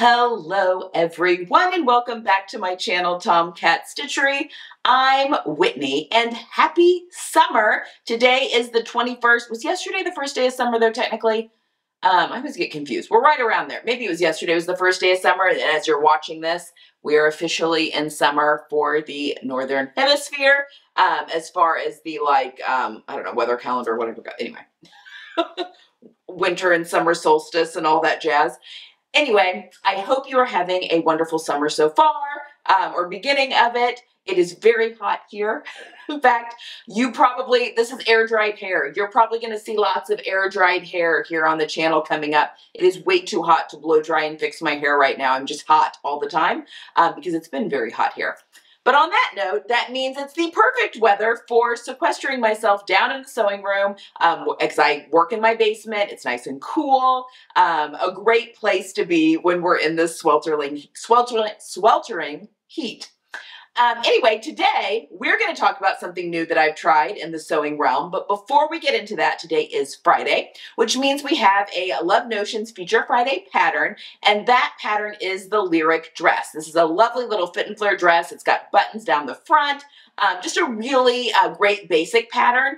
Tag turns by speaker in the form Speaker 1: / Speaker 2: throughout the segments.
Speaker 1: Hello everyone and welcome back to my channel, Tomcat Stitchery. I'm Whitney and happy summer. Today is the 21st. Was yesterday the first day of summer though technically? I always get confused. We're right around there. Maybe it was yesterday was the first day of summer, and as you're watching this, we are officially in summer for the Northern Hemisphere. As far as the I don't know, weather calendar, whatever. Anyway, winter and summer solstice and all that jazz. Anyway, I hope you are having a wonderful summer so far, or beginning of it. It is very hot here. In fact, this is air-dried hair. You're probably going to see lots of air-dried hair here on the channel coming up. It is way too hot to blow dry and fix my hair right now. I'm just hot all the time because it's been very hot here. But on that note, that means it's the perfect weather for sequestering myself down in the sewing room because I work in my basement. It's nice and cool. A great place to be when we're in this sweltering heat. Anyway, today we're going to talk about something new that I've tried in the sewing realm. But before we get into that, today is Friday, which means we have a Love Notions Feature Friday pattern. And that pattern is the Lyric dress. This is a lovely little fit and flare dress. It's got buttons down the front. Just a really great basic pattern,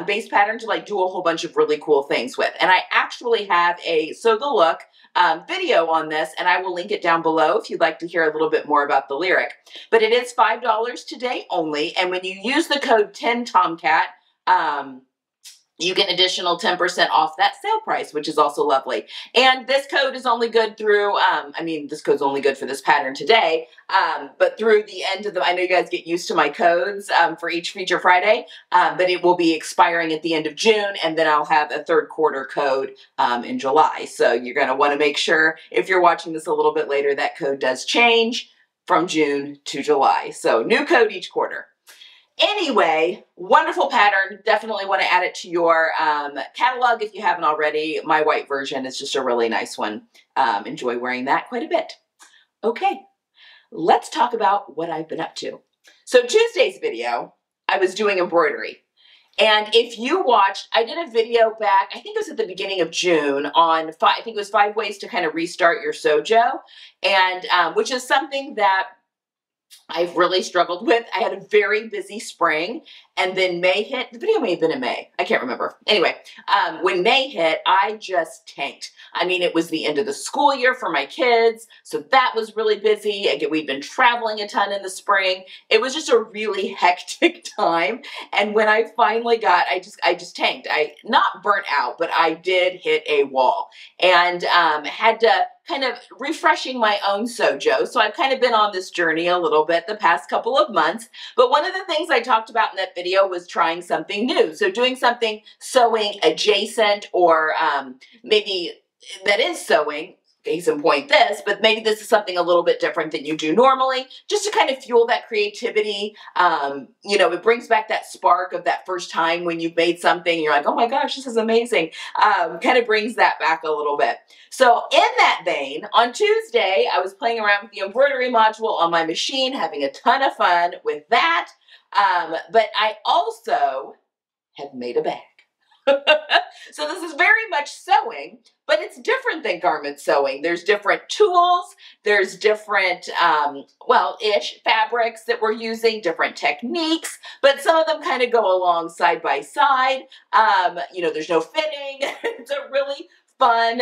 Speaker 1: base pattern to do a whole bunch of really cool things with. And I actually have a Sew the Look video on this, and I will link it down below if you'd like to hear a little bit more about the Lyric. But it is $5 today only, and when you use the code 10TOMCAT, you get an additional 10% off that sale price, which is also lovely. And this code is only good through, this code's only good for this pattern today, but through the end of I know you guys get used to my codes for each Feature Friday, but it will be expiring at the end of June, and then I'll have a third quarter code in July. So you're going to want to make sure, if you're watching this a little bit later, that code does change from June to July. So new code each quarter. Anyway, wonderful pattern. Definitely want to add it to your catalog if you haven't already. My white version is just a really nice one. Enjoy wearing that quite a bit. Okay, let's talk about what I've been up to. So Tuesday's video, I was doing embroidery. And if you watched, I did a video back, I think it was at the beginning of June on, I think it was 5 ways to kind of restart your sojo. And which is something that I've really struggled with. I had a very busy spring, and then May hit. The video may have been in May. I can't remember. Anyway, when May hit, I just tanked. I mean, it was the end of the school year for my kids, so that was really busy. Again, we'd been traveling a ton in the spring. It was just a really hectic time, and when I finally got, I just tanked. I not burnt out, but I did hit a wall, and had to kind of refreshing my own sojo. So I've kind of been on this journey a little bit the past couple of months. But one of the things I talked about in that video was trying something new. So doing something sewing adjacent, or maybe that is sewing, case in point this, but maybe this is something a little bit different than you do normally, just to kind of fuel that creativity. You know, it brings back that spark of that first time when you've made something and you're like, oh my gosh, this is amazing. Kind of brings that back a little bit. So in that vein, on Tuesday, I was playing around with the embroidery module on my machine, having a ton of fun with that. But I also have made a bag. So this is very much sewing, but it's different than garment sewing. There's different tools, there's different, fabrics that we're using, different techniques, but some of them kind of go along side by side. You know, there's no fitting. It's a really fun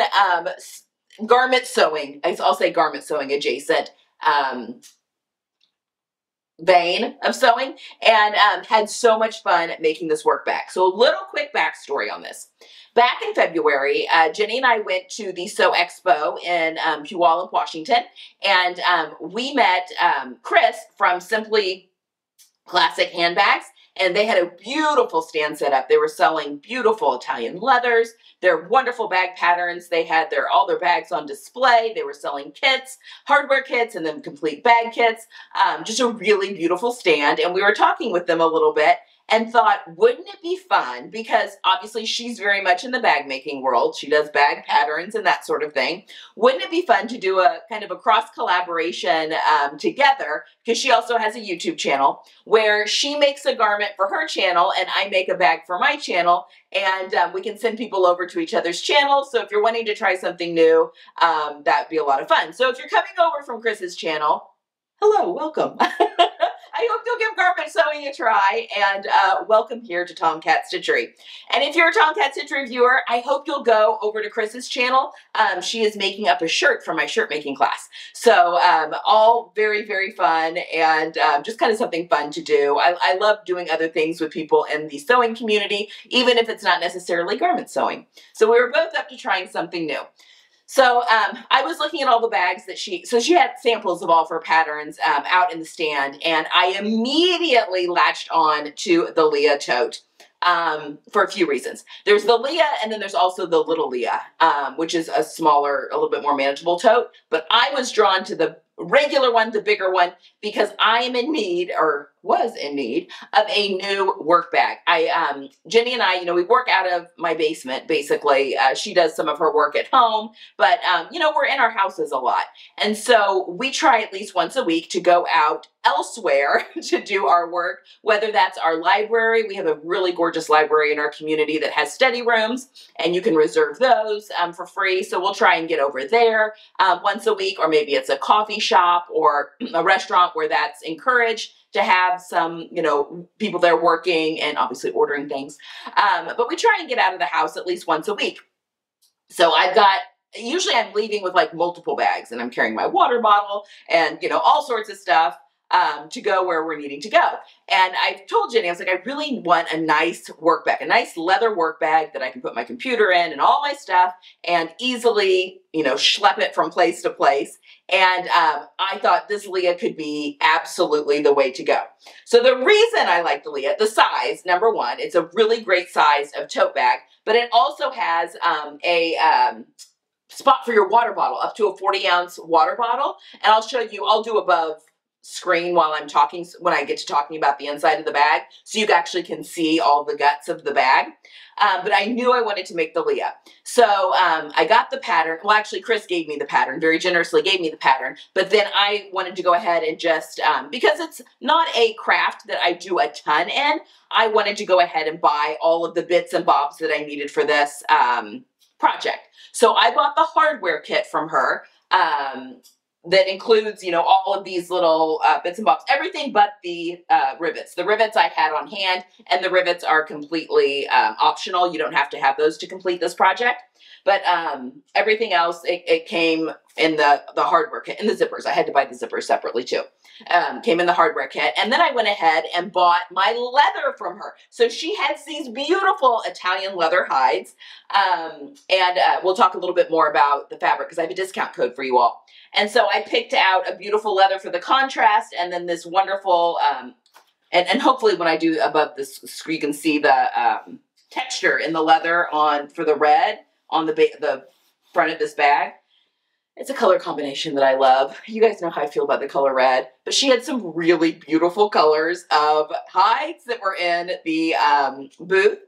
Speaker 1: garment sewing, I'll say garment sewing adjacent vein of sewing, and had so much fun making this work back. So a little quick backstory on this. Back in February, Jenny and I went to the Sew Expo in Puyallup, Washington, and we met Chris from Simply Classic Handbags, and they had a beautiful stand set up. They were selling beautiful Italian leathers, their wonderful bag patterns. They had all their bags on display. They were selling kits, hardware kits, and then complete bag kits. Just a really beautiful stand. And we were talking with them a little bit. and thought, wouldn't it be fun, because obviously she's very much in the bag making world. She does bag patterns and that sort of thing. Wouldn't it be fun to do a kind of a cross collaboration together, because she also has a YouTube channel where she makes a garment for her channel and I make a bag for my channel, and we can send people over to each other's channels. So if you're wanting to try something new, that'd be a lot of fun. So if you're coming over from Chris's channel, hello, welcome. I hope you'll give garment sewing a try, and welcome here to Tomcat Stitchery. And if you're a Tomcat Stitchery viewer, I hope you'll go over to Chris's channel. She is making up a shirt for my shirt making class. So all very, very fun, and just kind of something fun to do. I love doing other things with people in the sewing community, even if it's not necessarily garment sewing. So we were both up to trying something new. So I was looking at all the bags that she had samples of all of her patterns out in the stand, and I immediately latched on to the Leah Tote for a few reasons. There's the Leah, and then there's also the little Leah, which is a smaller, a little bit more manageable tote, but I was drawn to the regular one, the bigger one, because I am in need, or was in need, of a new work bag. Jenny and I, we work out of my basement, basically. She does some of her work at home, but, we're in our houses a lot. And so we try at least once a week to go out elsewhere to do our work, whether that's our library. We have a really gorgeous library in our community that has study rooms, and you can reserve those for free. So we'll try and get over there once a week, or maybe it's a coffee shop or a restaurant where that's encouraged to have some, people there working and obviously ordering things. But we try and get out of the house at least once a week. So usually I'm leaving with like multiple bags, and I'm carrying my water bottle and, all sorts of stuff to go where we're needing to go. And I told Jenny, I was like, I really want a nice work bag, a nice leather work bag that I can put my computer in and all my stuff and easily, schlep it from place to place. And I thought this Leah could be absolutely the way to go. So the reason I like the Leah, the size, number one, it's a really great size of tote bag, but it also has a spot for your water bottle, up to a 40-ounce water bottle. And I'll show you, I'll do above screen while I'm talking, when I get to talking about the inside of the bag, so you actually can see all the guts of the bag. But I knew I wanted to make the Leah. So I got the pattern. Well, actually, Chris gave me the pattern, very generously gave me the pattern. But then I wanted to go ahead and just, because it's not a craft that I do a ton in, I wanted to go ahead and buy all of the bits and bobs that I needed for this project. So I bought the hardware kit from her. That includes, all of these little bits and bobs, everything but the rivets. The rivets I had on hand, and the rivets are completely optional. You don't have to have those to complete this project. But everything else, it came in the hardware kit, and the zippers. I had to buy the zippers separately too. Came in the hardware kit. And then I went ahead and bought my leather from her. So she has these beautiful Italian leather hides. And we'll talk a little bit more about the fabric, because I have a discount code for you all. And so I picked out a beautiful leather for the contrast, and then this wonderful, and hopefully when I do above this, you can see the texture in the leather for the red on the front of this bag. It's a color combination that I love. You guys know how I feel about the color red, but she had some really beautiful colors of hides that were in the booth.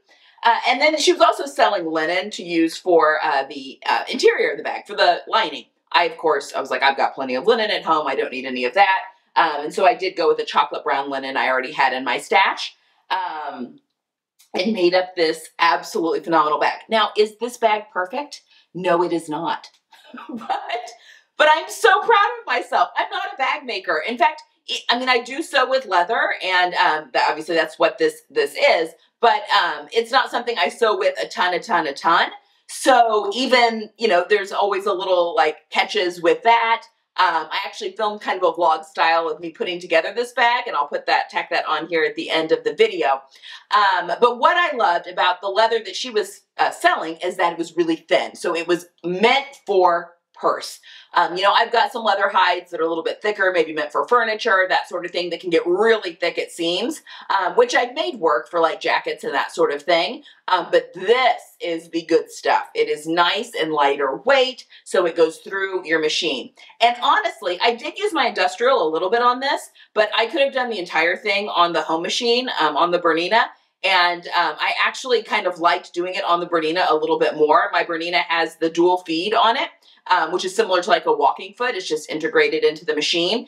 Speaker 1: And then she was also selling linen to use for the interior of the bag, for the lining. I was like, I've got plenty of linen at home. I don't need any of that. And so I did go with the chocolate brown linen I already had in my stash. And made up this absolutely phenomenal bag. Now, is this bag perfect? No, it is not. But I'm so proud of myself. I'm not a bag maker. In fact, I do sew with leather, and obviously that's what this is. But it's not something I sew with a ton. So even, there's always a little catches with that. I actually filmed kind of a vlog style of me putting together this bag, and I'll tack that on here at the end of the video. But what I loved about the leather that she was selling is that it was really thin. So it was meant for purse. I've got some leather hides that are a little bit thicker, maybe meant for furniture, that sort of thing, that can get really thick at seams, which I've made work for jackets and that sort of thing. But this is the good stuff. It is nice and lighter weight, so it goes through your machine. And honestly, I did use my industrial a little bit on this, but I could have done the entire thing on the home machine, on the Bernina, And I actually kind of liked doing it on the Bernina a little bit more. My Bernina has the dual feed on it, which is similar to like a walking foot. It's just integrated into the machine,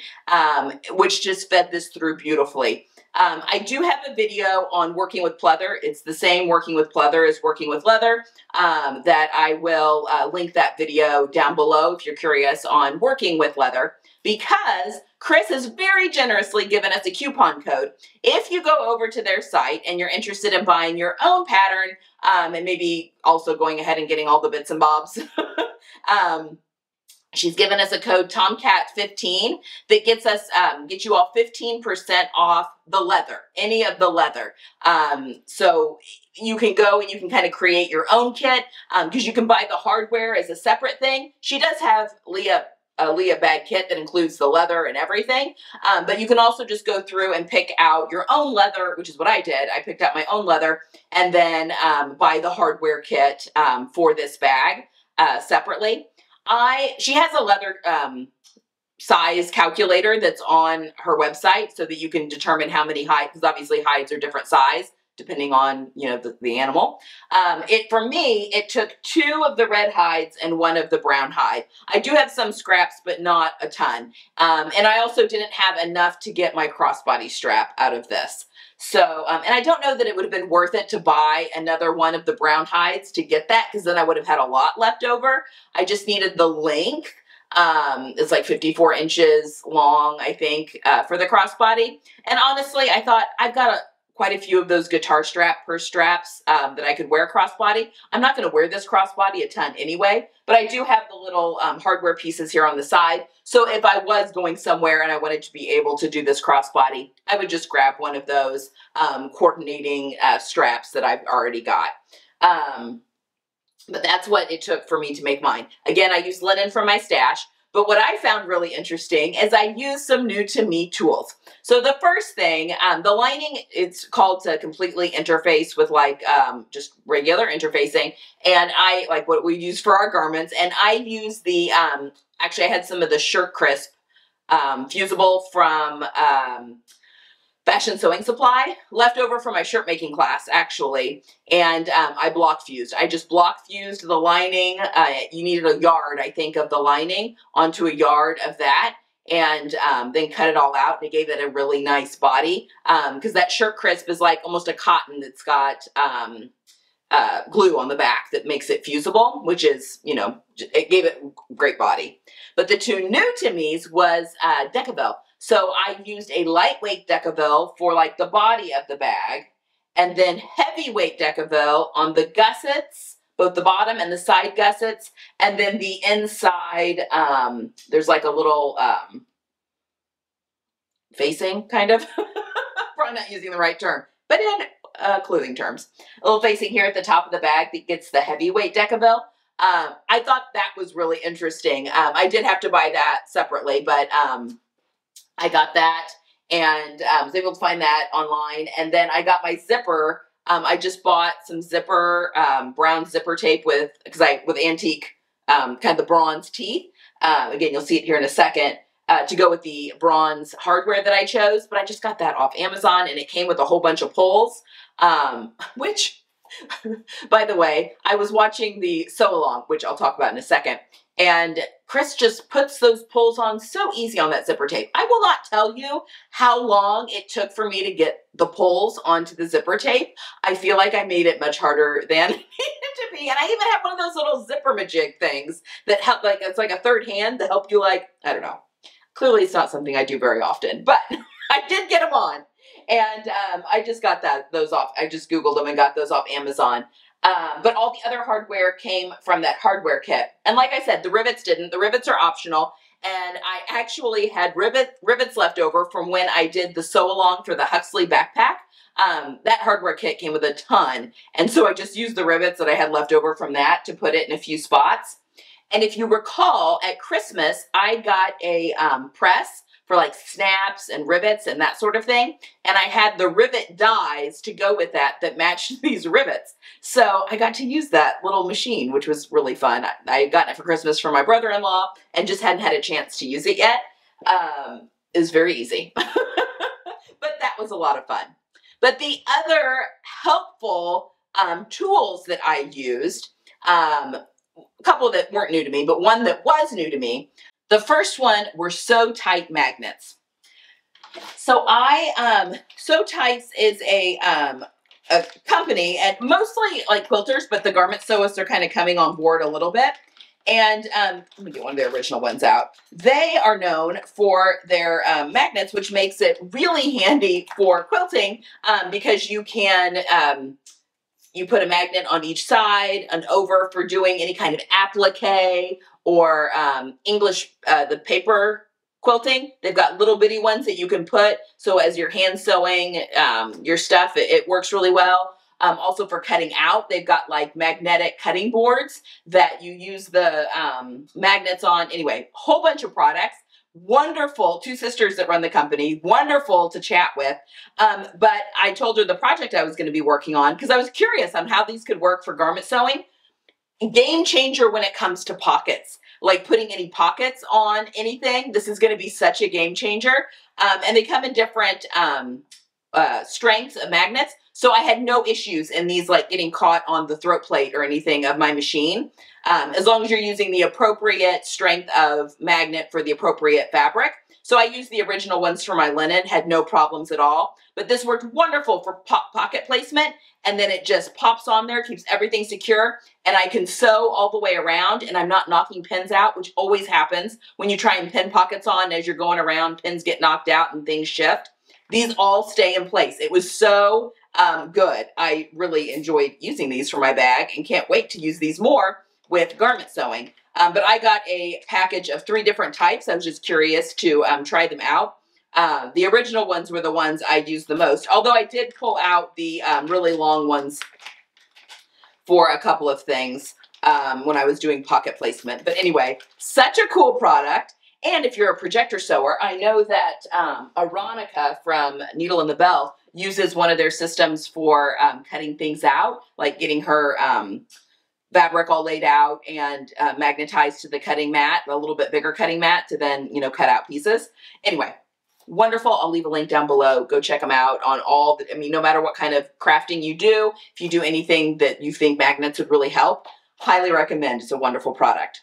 Speaker 1: which just fed this through beautifully. I do have a video on working with pleather. It's the same working with pleather as working with leather, that I will link that video down below if you're curious on working with leather, because Chris has very generously given us a coupon code. If you go over to their site and you're interested in buying your own pattern, and maybe also going ahead and getting all the bits and bobs, she's given us a code Tomcat15 that gets us, get you all 15% off the leather, any of the leather. So you can go and you can kind of create your own kit, because you can buy the hardware as a separate thing. She does have a Leah bag kit that includes the leather and everything, but you can also just go through and pick out your own leather, which is what I did. I picked out my own leather and then buy the hardware kit for this bag separately. She has a leather size calculator that's on her website so that you can determine how many hides, because obviously hides are different size depending on, you know, the animal. For me, it took 2 of the red hides and 1 of the brown hide. I do have some scraps, but not a ton. And I also didn't have enough to get my crossbody strap out of this. So, and I don't know that it would have been worth it to buy another 1 of the brown hides to get that, because then I would have had a lot left over. I just needed the length. It's like 54 inches long, I think, for the crossbody. And honestly, I thought I've got quite a few of those guitar purse straps that I could wear crossbody. I'm not going to wear this crossbody a ton anyway, but I do have the little hardware pieces here on the side. So if I was going somewhere and I wanted to be able to do this crossbody, I would just grab one of those coordinating straps that I've already got. But that's what it took for me to make mine. Again, I used linen from my stash. But what I found really interesting is I used some new to me tools. So the first thing, the lining, it's called to completely interface with like just regular interfacing. And I like what we use for our garments. And I use the, actually I had some of the Shirt Crisp fusible from Fashion Sewing Supply, left over from my shirt making class, actually, and I block fused. I just block fused the lining. You needed a yard, I think, of the lining onto a yard of that, and then cut it all out, and it gave it a really nice body, because that Shirt Crisp is like almost a cotton that's got glue on the back that makes it fusible, which is, you know, it gave it great body. But the 2 new to me's was Decaville. So I used a lightweight Decaville for like the body of the bag, and then heavyweight Decaville on the gussets, both the bottom and the side gussets, and then the inside, there's like a little facing, kind of. Probably not using the right term, but in clothing terms. A little facing here at the top of the bag that gets the heavyweight Decaville. I thought that was really interesting. I did have to buy that separately, but I got that and was able to find that online. And then I got my zipper. I just bought some zipper, brown zipper tape with antique, kind of the bronze teeth. Again, you'll see it here in a second, to go with the bronze hardware that I chose. But I just got that off Amazon, and it came with a whole bunch of pulls, which, by the way, I was watching the sew along, which I'll talk about in a second. And Chris just puts those pulls on so easy on that zipper tape. I will not tell you how long it took for me to get the pulls onto the zipper tape. I feel like I made it much harder than it needed to be. And I even have one of those little zipper majig things that help, like, it's like a third hand to help you, like, I don't know. Clearly it's not something I do very often, but I did get them on. And I just got those off. I just Googled them and got those off Amazon. But all the other hardware came from that hardware kit. And like I said, the rivets didn't. The rivets are optional. And I actually had rivets left over from when I did the sew along for the Huxley backpack. That hardware kit came with a ton. And so I just used the rivets that I had left over from that to put it in a few spots. And if you recall, at Christmas, I got a press for like snaps and rivets and that sort of thing. And I had the rivet dies to go with that matched these rivets. So I got to use that little machine, which was really fun. I had gotten it for Christmas from my brother-in-law and just hadn't had a chance to use it yet. It was very easy. But that was a lot of fun. But the other helpful tools that I used. A couple that weren't new to me, but one that was new to me. The first one were Sew Tight magnets. So Sew Tights is a company, and mostly like quilters, but the garment sewists are kind of coming on board a little bit. And let me get one of their original ones out. They are known for their magnets, which makes it really handy for quilting because you can you put a magnet on each side and over for doing any kind of applique or English, the paper quilting. They've got little bitty ones that you can put. So as you're hand sewing your stuff, it works really well. Also for cutting out, they've got like magnetic cutting boards that you use the magnets on. Anyway, whole bunch of products. Wonderful, two sisters that run the company, wonderful to chat with. But I told her the project I was going to be working on because I was curious on how these could work for garment sewing. Game changer when it comes to pockets, like putting any pockets on anything. This is going to be such a game changer. And they come in different strengths of magnets. So I had no issues in these like getting caught on the throat plate or anything of my machine. As long as you're using the appropriate strength of magnet for the appropriate fabric. So I used the original ones for my linen, had no problems at all. But this worked wonderful for pocket placement. And then it just pops on there, keeps everything secure. And I can sew all the way around and I'm not knocking pins out, which always happens when you try and pin pockets on as you're going around, pins get knocked out and things shift. These all stay in place. It was so good. I really enjoyed using these for my bag and can't wait to use these more with garment sewing. But I got a package of 3 different types. I was just curious to try them out. The original ones were the ones I used the most, although I did pull out the really long ones for a couple of things when I was doing pocket placement. But anyway, such a cool product. And if you're a projector sewer, I know that Aronica from Needle and the Bell uses one of their systems for cutting things out, like getting her fabric all laid out and magnetized to the cutting mat, a little bit bigger cutting mat to then, you know, cut out pieces. Anyway, wonderful. I'll leave a link down below. Go check them out on all the, I mean, no matter what kind of crafting you do, if you do anything that you think magnets would really help, highly recommend. It's a wonderful product.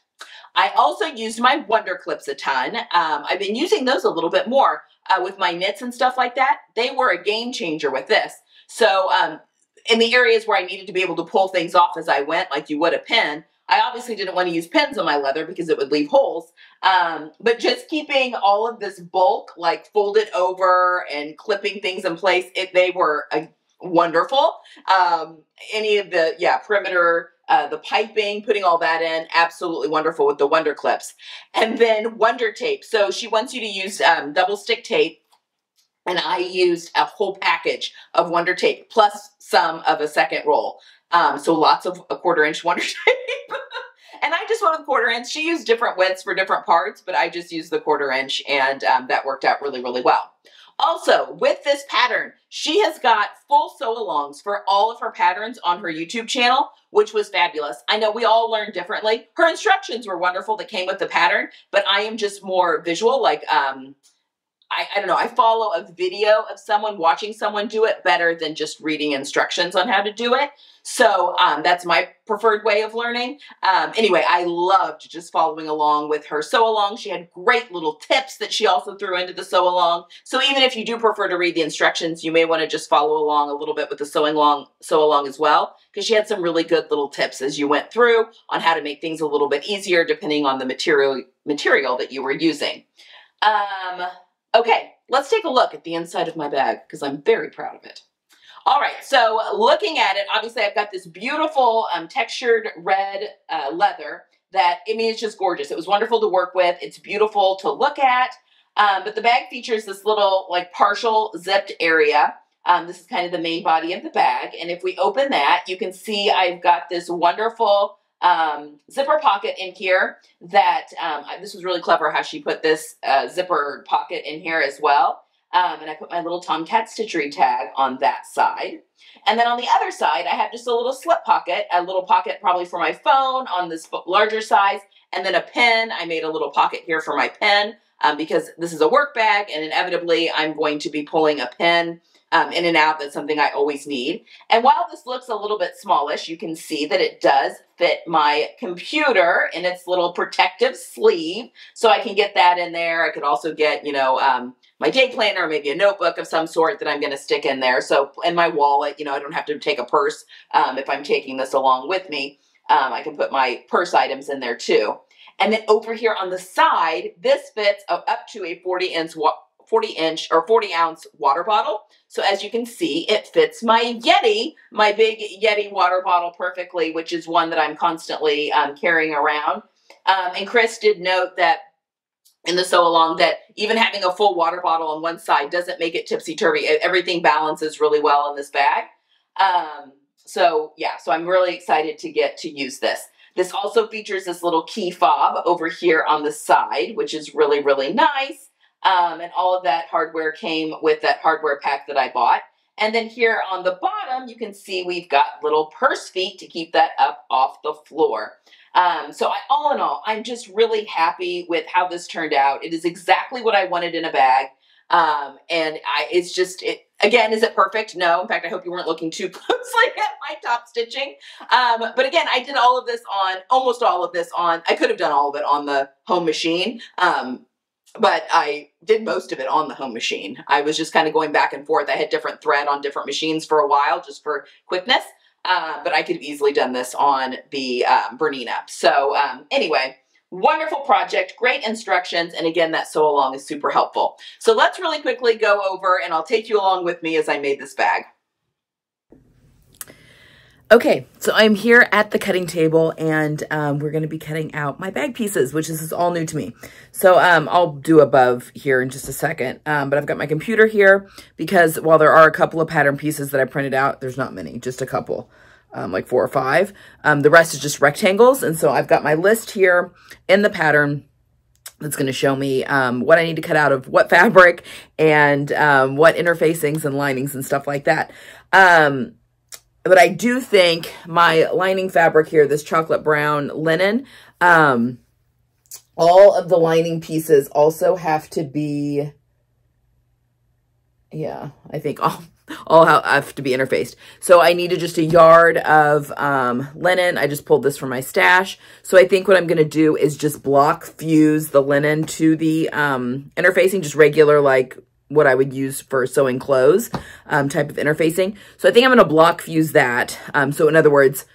Speaker 1: I also used my Wonder Clips a ton. I've been using those a little bit more with my knits and stuff like that. They were a game changer with this. So in the areas where I needed to be able to pull things off as I went, like you would a pin, I obviously didn't want to use pins on my leather because it would leave holes. But just keeping all of this bulk like folded over and clipping things in place, they were wonderful. Any of the, perimeter, the piping, putting all that in, absolutely wonderful with the Wonder Clips. And then Wonder Tape. So she wants you to use double stick tape. And I used a whole package of Wonder Tape plus some of a second roll. So lots of a 1/4 inch Wonder Tape. And I just went with 1/4 inch. She used different widths for different parts, but I just used the 1/4 inch and that worked out really, really well. Also, with this pattern, she has got full sew-alongs for all of her patterns on her YouTube channel, which was fabulous. I know we all learn differently. Her instructions were wonderful that came with the pattern, but I am just more visual, like I don't know, I follow a video of someone watching someone do it better than just reading instructions on how to do it. So that's my preferred way of learning. Anyway, I loved just following along with her sew-along. She had great little tips that she also threw into the sew-along. So even if you do prefer to read the instructions, you may want to just follow along a little bit with the sew-along as well, because she had some really good little tips as you went through on how to make things a little bit easier depending on the material that you were using. Okay, let's take a look at the inside of my bag because I'm very proud of it. All right, so looking at it, obviously I've got this beautiful textured red leather that, I mean, it's just gorgeous. It was wonderful to work with. It's beautiful to look at, but the bag features this little like partial zipped area. This is kind of the main body of the bag, and if we open that, you can see I've got this wonderful zipper pocket in here that, this was really clever how she put this zipper pocket in here as well. And I put my little Tomcat stitchery tag on that side. And then on the other side, I have just a little slip pocket, a little pocket probably for my phone on this larger size, and then a pen. I made a little pocket here for my pen because this is a work bag and inevitably I'm going to be pulling a pen in and out. That's something I always need. And while this looks a little bit smallish, you can see that it does fit my computer in its little protective sleeve. So I can get that in there. I could also get, you know, my day planner, or maybe a notebook of some sort that I'm going to stick in there. So in my wallet, you know, I don't have to take a purse if I'm taking this along with me. I can put my purse items in there too. And then over here on the side, this fits up to a 40-ounce water bottle. So as you can see, it fits my Yeti, my big Yeti water bottle perfectly, which is one that I'm constantly carrying around. And Chris did note that in the sew along that even having a full water bottle on one side doesn't make it tipsy-turvy. Everything balances really well in this bag. So yeah, so I'm really excited to get to use this. This also features this little key fob over here on the side, which is really, really nice. And all of that hardware came with that hardware pack that I bought. And then here on the bottom, you can see we've got little purse feet to keep that up off the floor. So all in all, I'm just really happy with how this turned out. It is exactly what I wanted in a bag. Again, is it perfect? No. In fact, I hope you weren't looking too closely at my top stitching. But again, I did almost all of this on, I could have done all of it on the home machine. But I did most of it on the home machine. I was just kind of going back and forth. I had different thread on different machines for a while just for quickness. But I could have easily done this on the Bernina. So anyway, wonderful project, great instructions. And again, that sew along is super helpful. So let's really quickly go over and I'll take you along with me as I made this bag.
Speaker 2: Okay, so I'm here at the cutting table and we're going to be cutting out my bag pieces, which is all new to me. So I'll do above here in just a second, but I've got my computer here because while there are a couple of pattern pieces that I printed out, there's not many, just a couple, like 4 or 5. The rest is just rectangles, and so I've got my list here in the pattern that's going to show me what I need to cut out of what fabric and what interfacings and linings and stuff like that. But I do think my lining fabric here, this chocolate brown linen, all of the lining pieces also have to be, yeah, I think all have to be interfaced. So I needed just a yard of linen. I just pulled this from my stash. So I think what I'm going to do is just block fuse the linen to the interfacing, just regular, like what I would use for sewing clothes type of interfacing. So I think I'm going to block fuse that. So in other words,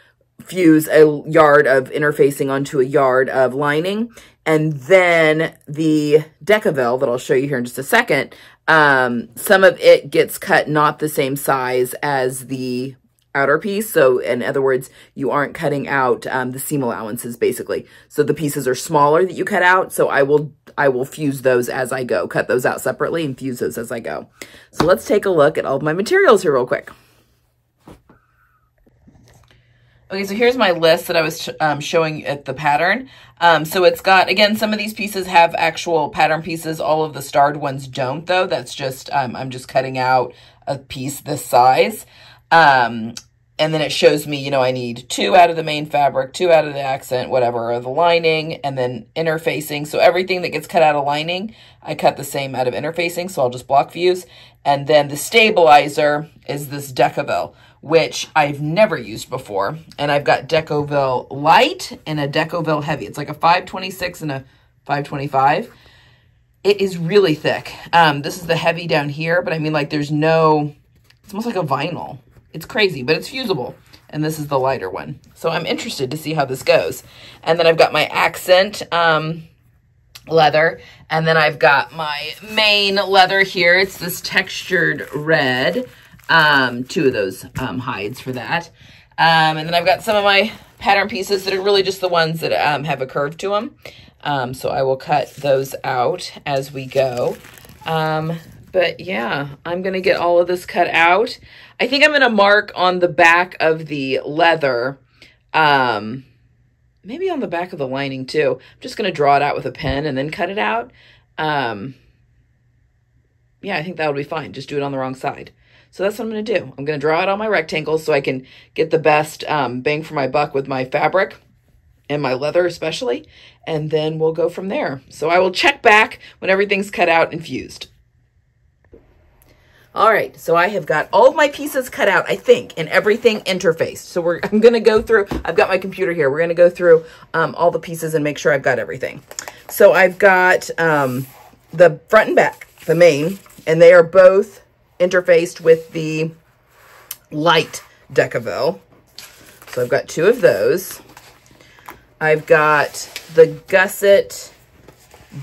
Speaker 2: fuse a yard of interfacing onto a yard of lining. And then the Decaville that I'll show you here in just a second, some of it gets cut not the same size as the outer piece. So in other words, you aren't cutting out the seam allowances basically. So the pieces are smaller that you cut out. So I will fuse those as I go, cut those out separately and fuse those as I go. So let's take a look at all of my materials here real quick. Okay, so here's my list that I was showing at the pattern. So it's got, again, some of these pieces have actual pattern pieces. All of the starred ones don't though. That's just, I'm just cutting out a piece this size. And then it shows me, you know, I need 2 out of the main fabric, 2 out of the accent, whatever, or the lining, and then interfacing. So everything that gets cut out of lining, I cut the same out of interfacing, so I'll just block fuse. And then the stabilizer is this Decaville, which I've never used before. And I've got Decaville Light and a Decaville Heavy. It's like a 526 and a 525. It is really thick. This is the heavy down here, but I mean, like, there's no, it's almost like a vinyl. It's crazy, but it's fusible. And this is the lighter one. So I'm interested to see how this goes. And then I've got my accent leather. And then I've got my main leather here. It's this textured red. 2 of those hides for that. And then I've got some of my pattern pieces that are really just the ones that have a curve to them. So I will cut those out as we go. But yeah, I'm going to get all of this cut out. I think I'm going to mark on the back of the leather, maybe on the back of the lining too. I'm just going to draw it out with a pen and then cut it out. Yeah, I think that would be fine. Just do it on the wrong side. So that's what I'm going to do. I'm going to draw out all my rectangles so I can get the best bang for my buck with my fabric and my leather especially. And then we'll go from there. So I will check back when everything's cut out and fused. All right, so I have got all of my pieces cut out, I think, and everything interfaced. So I'm going to go through, I've got my computer here. We're going to go through all the pieces and make sure I've got everything. So I've got the front and back, the main, and they are both interfaced with the light Decaville. So I've got 2 of those. I've got the gusset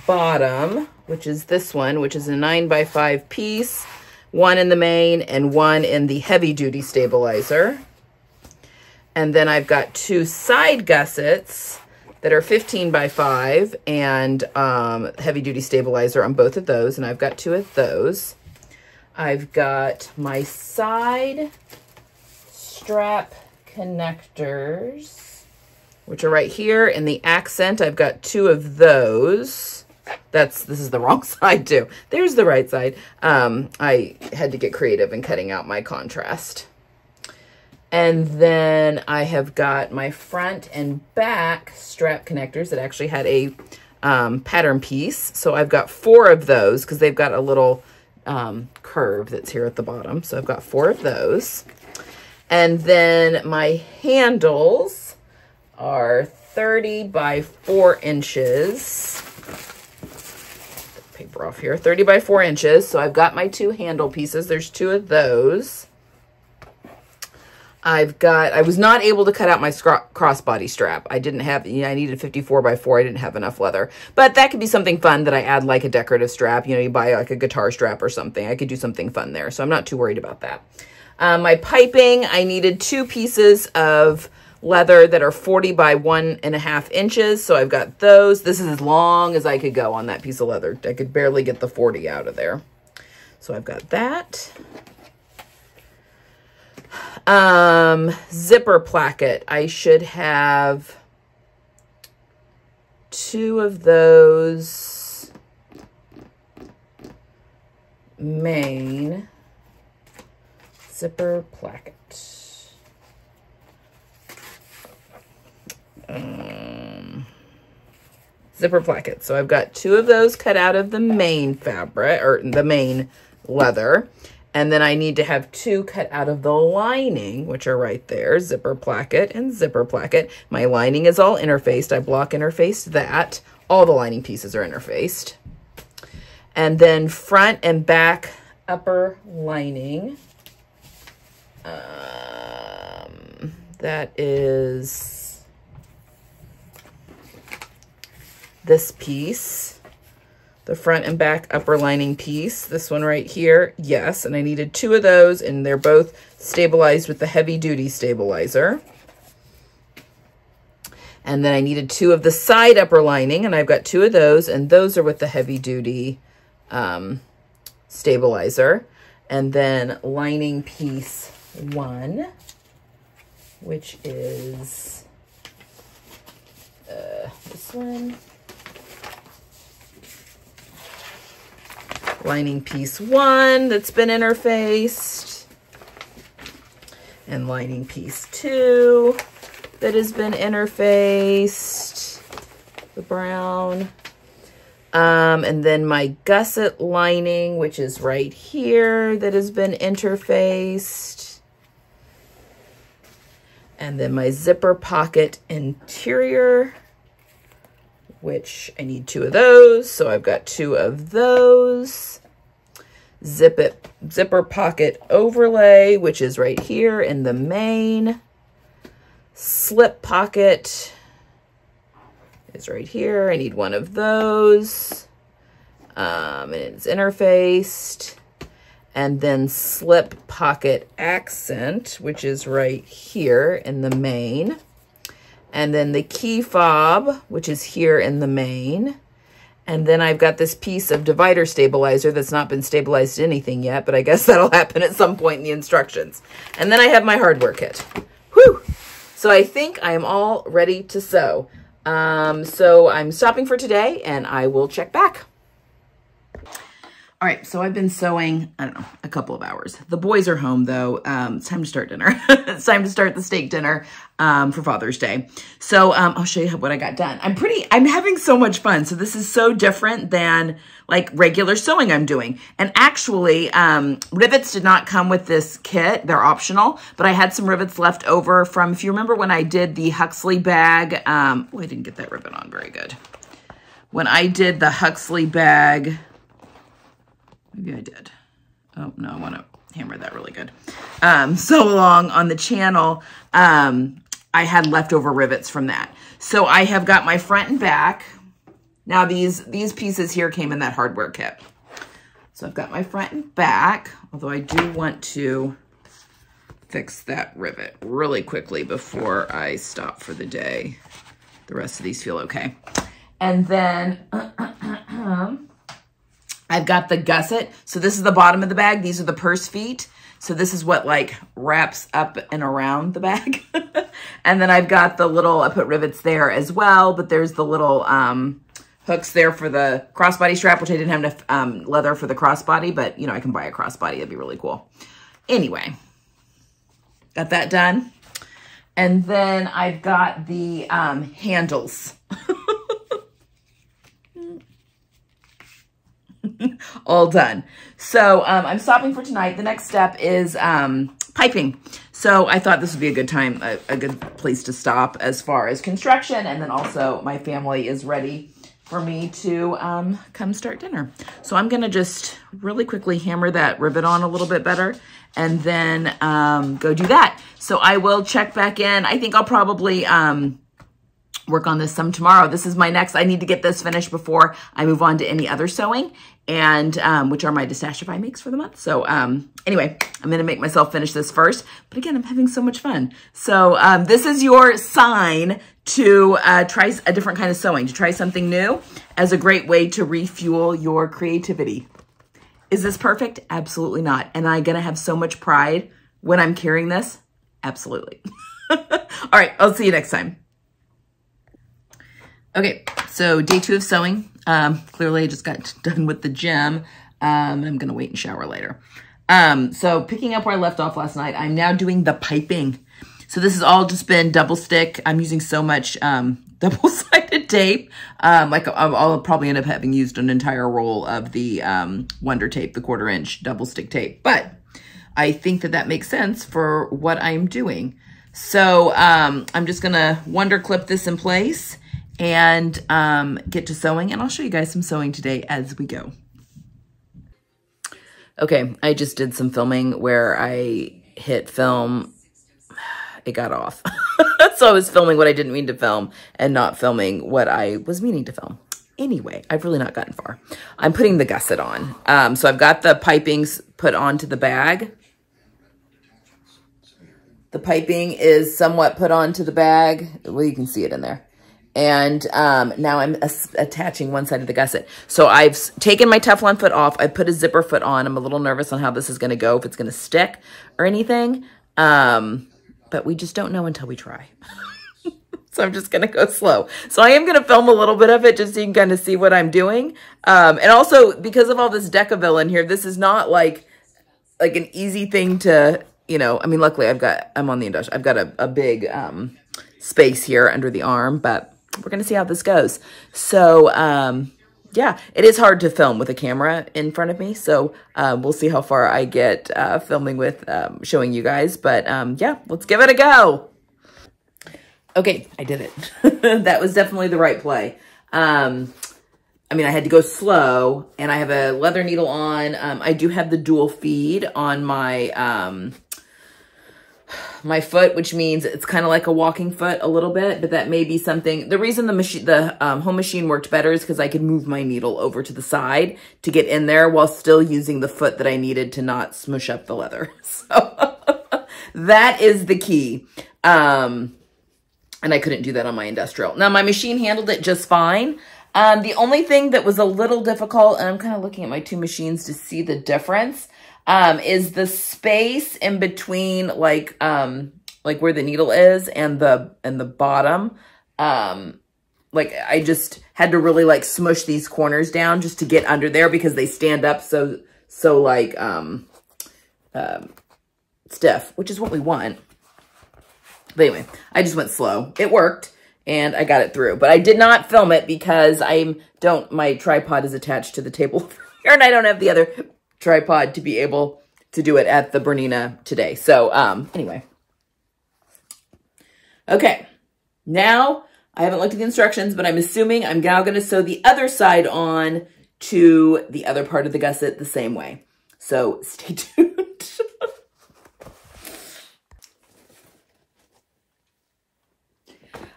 Speaker 2: bottom, which is this one, which is a 9x5 piece. 1 in the main and 1 in the heavy duty stabilizer. And then I've got 2 side gussets that are 15x5 and heavy duty stabilizer on both of those. And I've got 2 of those. I've got my side strap connectors, which are right here in the accent. I've got 2 of those. This is the wrong side too. There's the right side. I had to get creative in cutting out my contrast. And then I have got my front and back strap connectors that actually had a pattern piece. So I've got 4 of those because they've got a little curve that's here at the bottom. So I've got 4 of those. And then my handles are 30 by 4 inches. Paper off here, 30 by 4 inches. So I've got my 2 handle pieces. There's 2 of those. I was not able to cut out my crossbody strap. I didn't have, I needed 54 by 4. I didn't have enough leather, but that could be something fun that I add like a decorative strap. You buy like a guitar strap or something. I could do something fun there. So I'm not too worried about that. My piping, I needed 2 pieces of leather that are 40 by 1.5 inches. So I've got those. This is as long as I could go on that piece of leather. I could barely get the 40 out of there. So I've got that. Zipper placket. I should have 2 of those main zipper placket. Zipper placket. So I've got 2 of those cut out of the main fabric or the main leather. And then I need to have 2 cut out of the lining, which are right there, zipper placket and zipper placket. My lining is all interfaced. I block interfaced that. All the lining pieces are interfaced. And then front and back upper lining. That is this piece, the front and back upper lining piece, this one right here. Yes, and I needed 2 of those, and they're both stabilized with the heavy duty stabilizer. And then I needed 2 of the side upper lining, and I've got 2 of those, and those are with the heavy duty stabilizer. And then lining piece 1, which is this one. Lining piece 1 that's been interfaced. And lining piece 2 that has been interfaced. The brown. And then my gusset lining, which is right here, that has been interfaced. And then my zipper pocket interior, which I need 2 of those. So I've got 2 of those. Zipper pocket overlay, which is right here in the main. Slip pocket is right here. I need 1 of those. And it's interfaced. And then slip pocket accent, which is right here in the main. And then the key fob, which is here in the main. And then I've got this piece of divider stabilizer that's not been stabilized to anything yet, but I guess that'll happen at some point in the instructions. And then I have my hardware kit. Whew! So I think I am all ready to sew. So I'm stopping for today, and I will check back. All right, so I've been sewing, I don't know, a couple of hours. The boys are home though. It's time to start dinner. It's time to start the steak dinner for Father's Day. So I'll show you what I got done. I'm having so much fun. So this is so different than like regular sewing I'm doing. And actually, rivets did not come with this kit. They're optional, but I had some rivets left over from, if you remember when I did the Huxley bag, oh, I didn't get that ribbon on very good. When I did the Huxley bag, maybe I did. Oh, no, I want to hammer that really good. So long on the channel, I had leftover rivets from that. So I have got my front and back. Now these pieces here came in that hardware kit. So I've got my front and back, although I do want to fix that rivet really quickly before I stop for the day. The rest of these feel okay. And then I've got the gusset. So this is the bottom of the bag. These are the purse feet. So this is what like wraps up and around the bag. And then I've got the little, I put rivets there as well, but there's the little hooks there for the crossbody strap, which I didn't have enough leather for the crossbody, but you know, I can buy a crossbody. That'd be really cool. Anyway, got that done. And then I've got the handles. All done. So I'm stopping for tonight. The next step is piping. So I thought this would be a good time, a good place to stop as far as construction. And then also my family is ready for me to come start dinner. So I'm going to just really quickly hammer that rivet on a little bit better and then go do that. So I will check back in. I think I'll probably work on this some tomorrow. This is my next, I need to get this finished before I move on to any other sewing, and which are my Destashify makes for the month. So anyway, I'm going to make myself finish this first. But again, I'm having so much fun. So this is your sign to try a different kind of sewing, to try something new as a great way to refuel your creativity. Is this perfect? Absolutely not. And I'm going to have so much pride when I'm carrying this? Absolutely. All right, I'll see you next time. Okay, so day 2 of sewing. Clearly I just got done with the gym. And I'm gonna wait and shower later. So picking up where I left off last night, I'm now doing the piping. So this has all just been double stick. I'm using so much double-sided tape. I'll probably end up having used an entire roll of the Wonder Tape, the 1/4 inch double stick tape. But I think that makes sense for what I'm doing. So I'm just gonna Wonder Clip this in place and get to sewing, and I'll show you guys some sewing today as we go. Okay, I just did some filming where I hit film. It got off. So I was filming what I didn't mean to film and not filming what I was meaning to film. Anyway, I've really not gotten far. I'm putting the gusset on. So I've got the pipings put onto the bag. The piping is somewhat put onto the bag. Well, you can see it in there. And now I'm attaching one side of the gusset. So I've taken my Teflon foot off. I put a zipper foot on. I'm a little nervous on how this is going to go, if it's going to stick or anything. But we just don't know until we try. So I'm just going to go slow. So I am going to film a little bit of it just so you can kind of see what I'm doing. And also, because of all this Decaville in here, this is not like an easy thing to, you know, I mean, luckily I'm on the industrial. I've got a big space here under the arm, but we're going to see how this goes. So, yeah, it is hard to film with a camera in front of me. So, we'll see how far I get filming with showing you guys. But, yeah, let's give it a go. Okay, I did it. That was definitely the right play. I mean, I had to go slow, and I have a leather needle on. I do have the dual feed on my my foot, which means it's kind of like a walking foot a little bit, but that may be something. The reason the home machine worked better is because I could move my needle over to the side to get in there while still using the foot that I needed to not smush up the leather. So that is the key. And I couldn't do that on my industrial. Now my machine handled it just fine. The only thing that was a little difficult, and I'm kind of looking at my 2 machines to see the difference, is the space in between, like where the needle is and the bottom. like, I just had to really like smush these corners down just to get under there because they stand up so like, stiff, which is what we want. But anyway, I just went slow. It worked and I got it through, but I did not film it because my tripod is attached to the table here and I don't have the other tripod to be able to do it at the Bernina today. So, anyway. Okay. Now, I haven't looked at the instructions, but I'm assuming I'm now going to sew the other side on to the other part of the gusset the same way. So, stay tuned.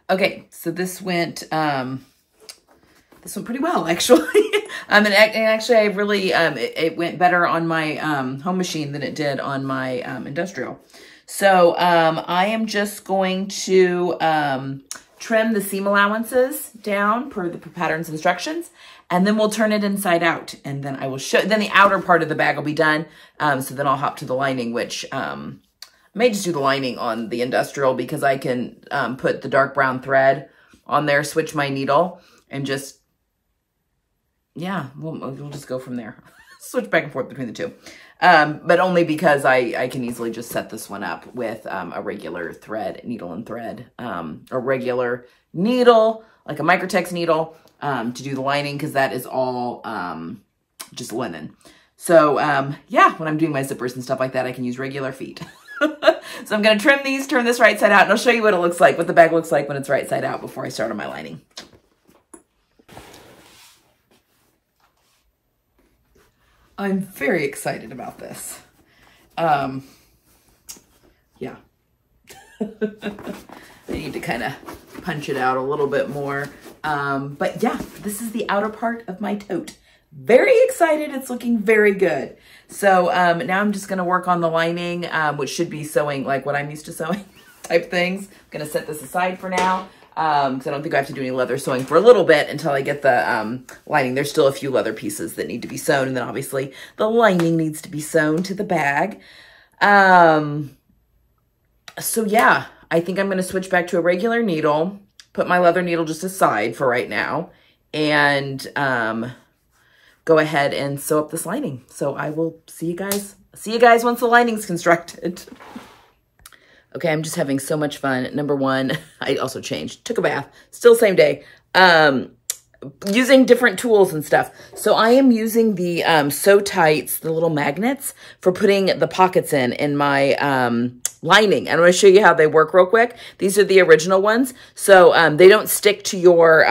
Speaker 2: Okay, so this went pretty well, actually. And actually, I really, it went better on my home machine than it did on my industrial. So I am just going to trim the seam allowances down per the pattern's instructions, and then we'll turn it inside out. And then I will show, then the outer part of the bag will be done. So then I'll hop to the lining, which I may just do the lining on the industrial because I can put the dark brown thread on there, switch my needle, and just, yeah, we'll just go from there. Switch back and forth between the two. But only because I can easily just set this one up with a regular thread, needle and thread, a regular needle, like a Microtex needle, to do the lining, because that is all just linen. So yeah, when I'm doing my zippers and stuff like that, I can use regular feet. So I'm going to trim these, turn this right side out, and I'll show you what it looks like, what the bag looks like when it's right side out before I start on my lining. I'm very excited about this. Yeah. I need to kind of punch it out a little bit more. But yeah, this is the outer part of my tote. Very excited. It's looking very good. So now I'm just going to work on the lining, which should be sewing like what I'm used to sewing type things. I'm going to set this aside for now. Because I don't think I have to do any leather sewing for a little bit until I get the lining. There's still a few leather pieces that need to be sewn, and then obviously the lining needs to be sewn to the bag. So yeah, I think I'm going to switch back to a regular needle, put my leather needle just aside for right now, and go ahead and sew up this lining. So I will see you guys once the lining's constructed. Okay, I'm just having so much fun. Number one, I also changed, took a bath, still same day, using different tools and stuff. So I am using the Sew Tights, the little magnets, for putting the pockets in my lining. I'm going to show you how they work real quick. These are the original ones. So they don't stick to your,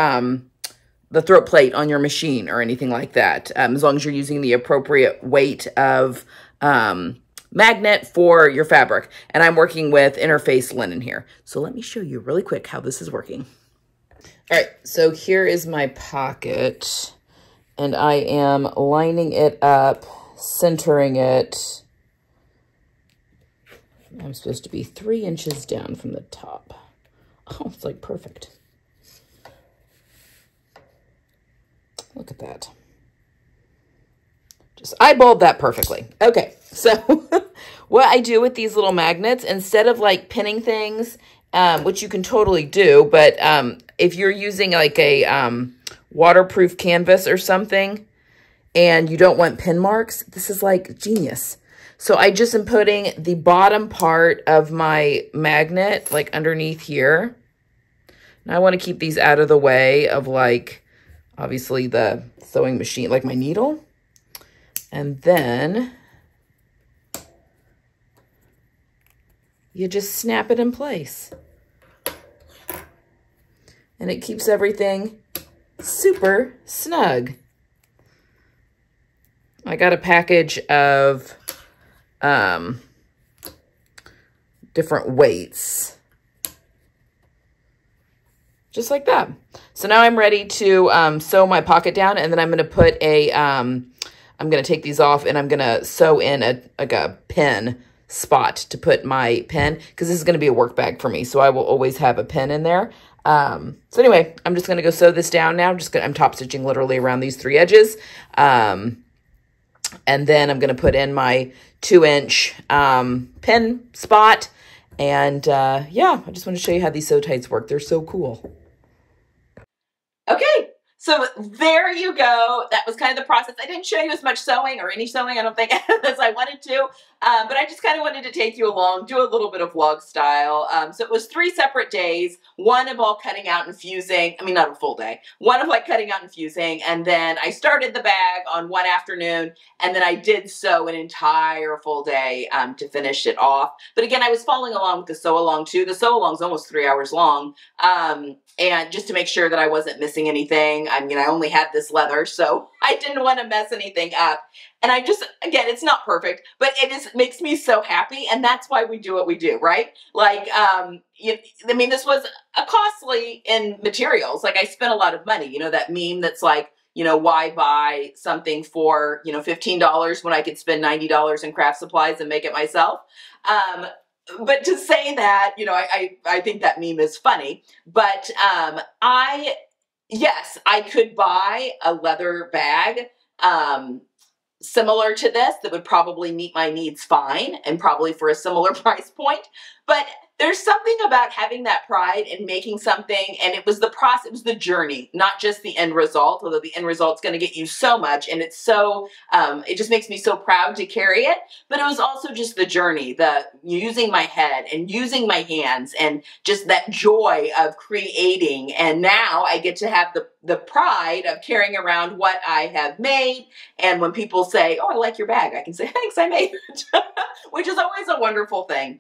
Speaker 2: the throat plate on your machine or anything like that, as long as you're using the appropriate weight of magnet for your fabric. And I'm working with interface linen here. So let me show you really quick how this is working. All right, so here is my pocket, and I am lining it up, centering it. I'm supposed to be 3 inches down from the top. Oh, it's like perfect. Look at that. Just eyeballed that perfectly. Okay, so what I do with these little magnets, instead of like pinning things, which you can totally do, but if you're using like a waterproof canvas or something and you don't want pin marks, this is like genius. So I just am putting the bottom part of my magnet like underneath here. Now I want to keep these out of the way of like, obviously the sewing machine, like my needle. And then you just snap it in place. And it keeps everything super snug. I got a package of different weights. Just like that. So now I'm ready to sew my pocket down, and then I'm going to put a, I'm going to take these off and I'm going to sew in like a pin spot to put my pin, because this is going to be a work bag for me. So I will always have a pin in there. So anyway, I'm just going to go sew this down now. I'm top stitching literally around these 3 edges. And then I'm going to put in my 2-inch pin spot. And yeah, I just want to show you how these Sew Tights work. They're so cool.
Speaker 1: Okay, so there you go. That was kind of the process. I didn't show you as much sewing or any sewing, I don't think, as I wanted to, but I just kind of wanted to take you along, do a little bit of vlog style. So it was 3 separate days, one of all cutting out and fusing, I mean, not a full day, one of like cutting out and fusing, and then I started the bag on one afternoon, and then I did sew an entire full day to finish it off. But again, I was following along with the sew along too. The sew along is almost 3 hours long. And just to make sure that I wasn't missing anything. I mean, I only had this leather, so I didn't want to mess anything up. And I just, again, it's not perfect, but it makes me so happy, and that's why we do what we do, right? Like, I mean, this was a costly in materials. Like, I spent a lot of money. You know, that meme that's like, you know, why buy something for, you know, $15 when I could spend $90 in craft supplies and make it myself? But to say that, you know, I think that meme is funny, but yes, I could buy a leather bag similar to this that would probably meet my needs fine and probably for a similar price point. But there's something about having that pride in making something, and it was the process, it was the journey, not just the end result, although the end result's going to get you so much, and it's so, it just makes me so proud to carry it, but it was also just the journey, the using my head and using my hands and just that joy of creating, and now I get to have the pride of carrying around what I have made, and when people say, oh, I like your bag, I can say, thanks, I made it, which is always a wonderful thing.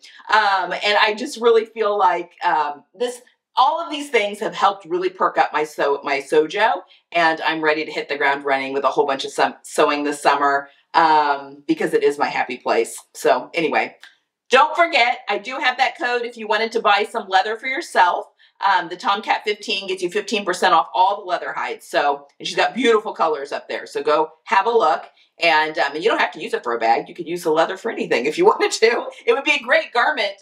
Speaker 1: And I just really feel like all of these things have helped really perk up my sojo, and I'm ready to hit the ground running with a whole bunch of sewing this summer because it is my happy place. So anyway, don't forget, I do have that code if you wanted to buy some leather for yourself. The Tomcat 15 gets you 15% off all the leather hides. So, and she's got beautiful colors up there. So go have a look. And you don't have to use it for a bag. You could use the leather for anything if you wanted to. It would be a great garment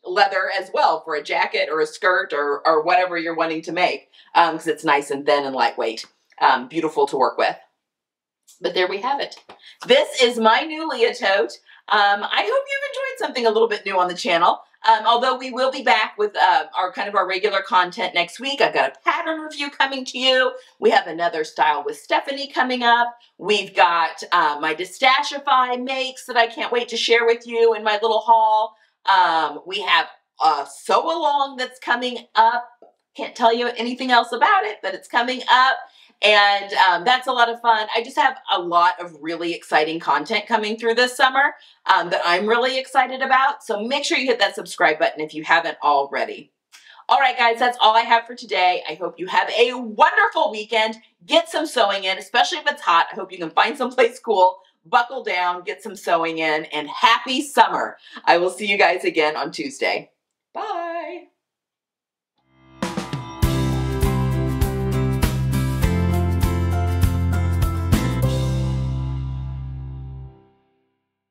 Speaker 1: leather as well for a jacket or a skirt or whatever you're wanting to make because it's nice and thin and lightweight. Beautiful to work with. But there we have it. This is my new Leah Tote. I hope you've enjoyed something a little bit new on the channel. Although we will be back with our regular content next week. I've got a pattern review coming to you. We have another style with Stephanie coming up. We've got my Distashify makes that I can't wait to share with you in my little haul. We have a sew along that's coming up. Can't tell you anything else about it, but it's coming up. And that's a lot of fun. I just have a lot of really exciting content coming through this summer that I'm really excited about. So make sure you hit that subscribe button if you haven't already. All right, guys, that's all I have for today. I hope you have a wonderful weekend. Get some sewing in, especially if it's hot. I hope you can find someplace cool, buckle down, get some sewing in, and happy summer. I will see you guys again on Tuesday. Bye.